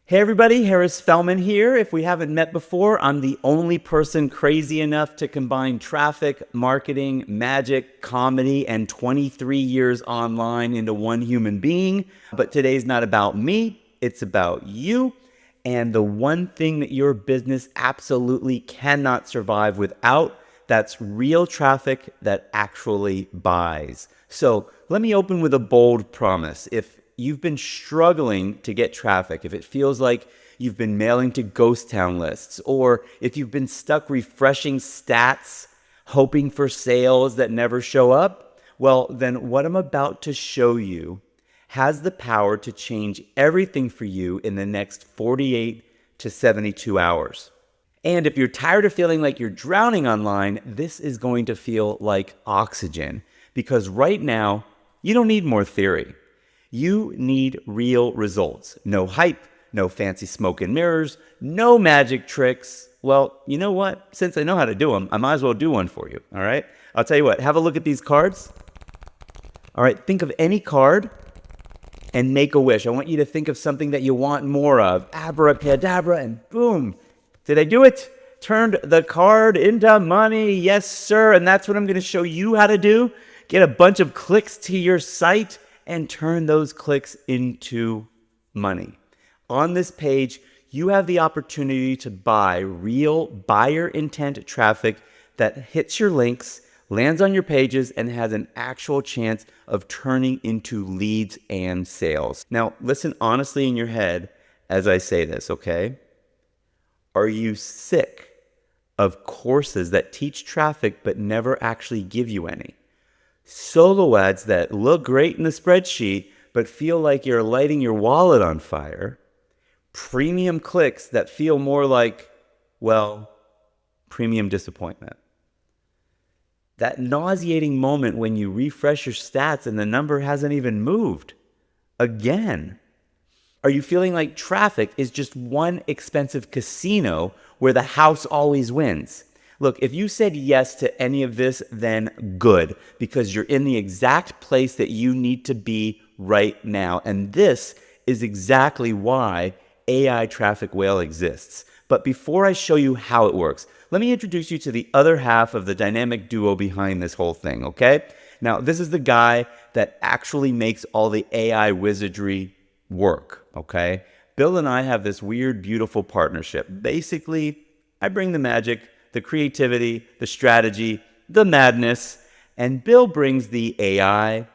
Hey everybody, Harris Fellman here. If we haven't met before, I'm the only person crazy enough to combine traffic, marketing, magic, comedy, and 23 years online into one human being. But today's not about me, it's about you. And the one thing that your business absolutely cannot survive without, that's real traffic that actually buys. So let me open with a bold promise. If you've been struggling to get traffic, if it feels like you've been mailing to ghost town lists, or if you've been stuck refreshing stats, hoping for sales that never show up, well, then what I'm about to show you has the power to change everything for you in the next 48 to 72 hours. And if you're tired of feeling like you're drowning online, this is going to feel like oxygen, because right now, you don't need more theory. You need real results. No hype, no fancy smoke and mirrors, no magic tricks. Well, you know what? Since I know how to do them, I might as well do one for you, all right? I'll tell you what, have a look at these cards. All right, think of any card and make a wish. I want you to think of something that you want more of. Abracadabra, and boom. Did I do it? Turned the card into money. Yes, sir. And that's what I'm going to show you how to do. Get a bunch of clicks to your site and turn those clicks into money. On this page, you have the opportunity to buy real buyer intent traffic that hits your links, lands on your pages, and has an actual chance of turning into leads and sales. Now, listen honestly in your head as I say this, okay? Are you sick of courses that teach traffic but never actually give you any? Solo ads that look great in the spreadsheet but feel like you're lighting your wallet on fire? Premium clicks that feel more like, well, premium disappointment. That nauseating moment when you refresh your stats and the number hasn't even moved. Again. Are you feeling like traffic is just one expensive casino where the house always wins? Look, if you said yes to any of this, then good, because you're in the exact place that you need to be right now. And this is exactly why AI Traffic Whale exists. But before I show you how it works, let me introduce you to the other half of the dynamic duo behind this whole thing, okay? Now, this is the guy that actually makes all the AI wizardry work, okay? Bill and I have this weird, beautiful partnership. Basically, I bring the magic, the creativity, the strategy, the madness, and Bill brings the AI,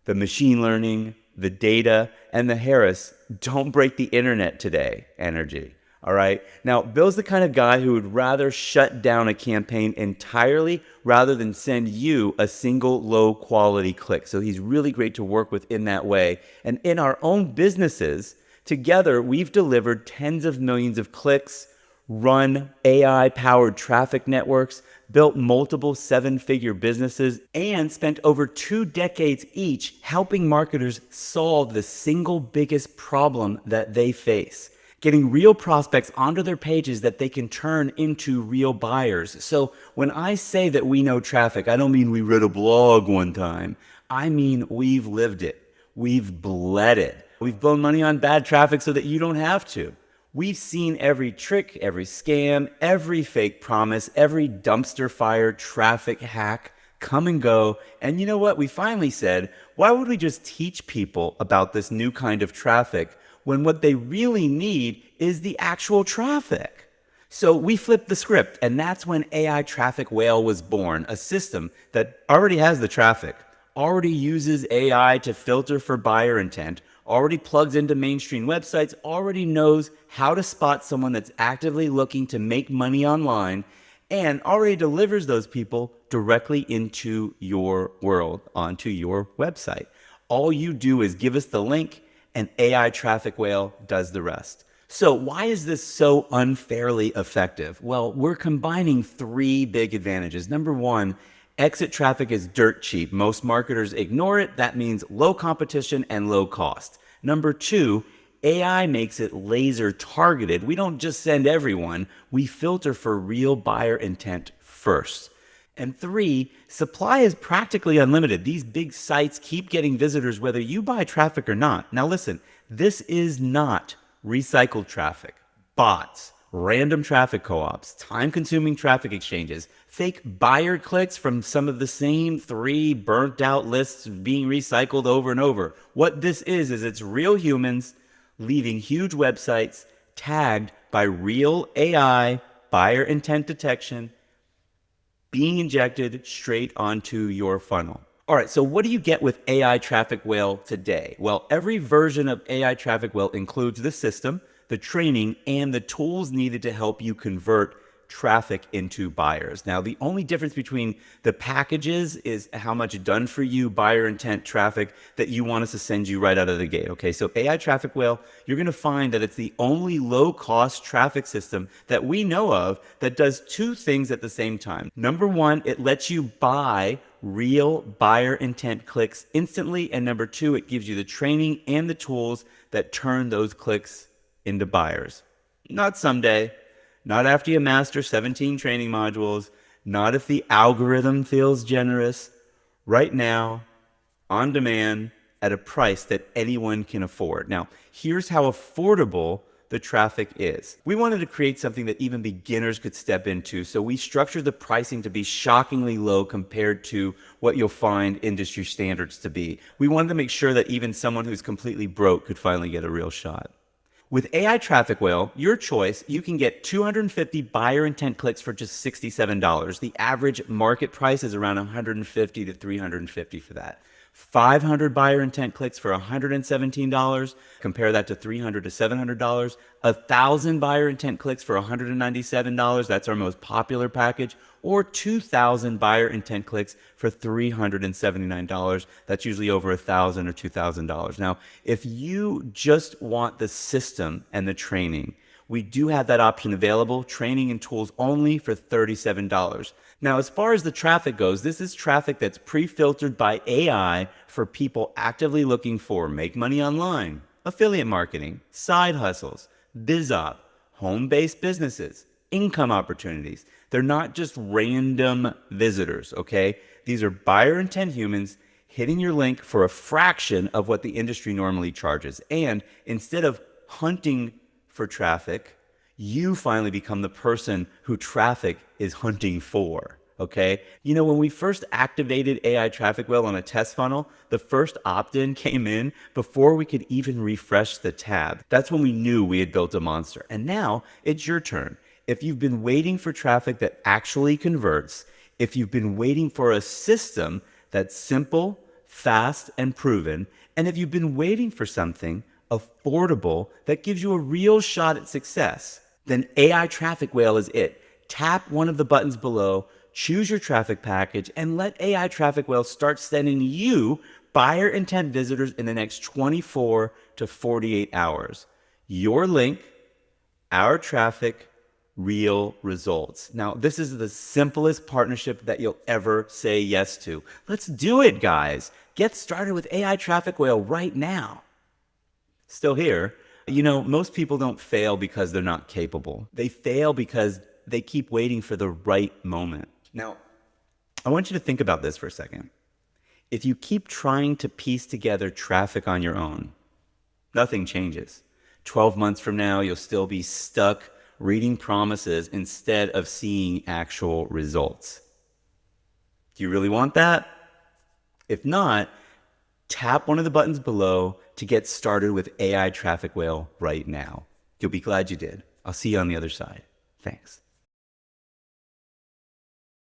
the machine learning, the data, and the Harris, don't break the internet today energy. All right. Now, Bill's the kind of guy who would rather shut down a campaign entirely rather than send you a single low quality click. So he's really great to work with in that way. And in our own businesses, together, we've delivered tens of millions of clicks, run AI powered traffic networks, built multiple seven-figure businesses, and spent over 2 decades each helping marketers solve the single biggest problem that they face: getting real prospects onto their pages that they can turn into real buyers. So when I say that we know traffic, I don't mean we read a blog one time. I mean we've lived it. We've bled it. We've blown money on bad traffic so that you don't have to. We've seen every trick, every scam, every fake promise, every dumpster fire traffic hack come and go. And you know what? We finally said, why would we just teach people about this new kind of traffic when what they really need is the actual traffic? So we flipped the script, and that's when AI Traffic Whale was born, a system that already has the traffic, already uses AI to filter for buyer intent, already plugs into mainstream websites, already knows how to spot someone that's actively looking to make money online, and already delivers those people directly into your world, onto your website. All you do is give us the link, and AI Traffic Whale does the rest. So why is this so unfairly effective? Well, we're combining 3 big advantages. Number 1, exit traffic is dirt cheap. Most marketers ignore it. That means low competition and low cost. Number 2, AI makes it laser targeted. We don't just send everyone. We filter for real buyer intent first. And 3, supply is practically unlimited. These big sites keep getting visitors whether you buy traffic or not. Now listen, this is not recycled traffic, bots, random traffic co-ops, time-consuming traffic exchanges, fake buyer clicks from some of the same 3 burnt-out lists being recycled over and over. What this is it's real humans leaving huge websites tagged by real AI buyer intent detection being injected straight onto your funnel. All right, so what do you get with AI Traffic Whale today? Well, every version of AI Traffic Whale includes the system, the training, and the tools needed to help you convert traffic into buyers. Now, the only difference between the packages is how much done for you buyer intent traffic that you want us to send you right out of the gate. Okay, so AI Traffic Whale, you're going to find that it's the only low cost traffic system that we know of that does 2 things at the same time. Number 1, it lets you buy real buyer intent clicks instantly. And number 2, it gives you the training and the tools that turn those clicks into buyers. Not someday. Not after you master 17 training modules, not if the algorithm feels generous, right now, on demand, at a price that anyone can afford. Now, here's how affordable the traffic is. We wanted to create something that even beginners could step into, so we structured the pricing to be shockingly low compared to what you'll find industry standards to be. We wanted to make sure that even someone who's completely broke could finally get a real shot. With AI Traffic Whale, your choice, you can get 250 buyer intent clicks for just $67. The average market price is around $150 to $350 for that. 500 buyer intent clicks for $117. Compare that to $300 to $700. 1,000 buyer intent clicks for $197. That's our most popular package. Or 2,000 buyer intent clicks for $379. That's usually over $1,000 or $2,000. Now, if you just want the system and the training, we do have that option available, training and tools only for $37. Now, as far as the traffic goes, this is traffic that's pre-filtered by AI for people actively looking for make money online, affiliate marketing, side hustles, biz op, home-based businesses, income opportunities. They're not just random visitors, okay? These are buyer intent humans hitting your link for a fraction of what the industry normally charges. And instead of hunting for traffic, you finally become the person who traffic is hunting for, okay? You know, when we first activated AI Traffic Whale on a test funnel, the first opt-in came in before we could even refresh the tab. That's when we knew we had built a monster. And now it's your turn. If you've been waiting for traffic that actually converts, if you've been waiting for a system that's simple, fast, and proven, and if you've been waiting for something affordable that gives you a real shot at success, then AI Traffic Whale is it. Tap one of the buttons below, choose your traffic package, and let AI Traffic Whale start sending you buyer intent visitors in the next 24 to 48 hours. Your link, our traffic, real results. Now, this is the simplest partnership that you'll ever say yes to. Let's do it, guys. Get started with AI Traffic Whale right now. Still here. You know, most people don't fail because they're not capable. They fail because they keep waiting for the right moment. Now, I want you to think about this for a second. If you keep trying to piece together traffic on your own, nothing changes. 12 months from now, you'll still be stuck reading promises instead of seeing actual results. Do you really want that? If not, tap one of the buttons below to get started with AI Traffic Whale right now. You'll be glad you did. I'll see you on the other side. Thanks.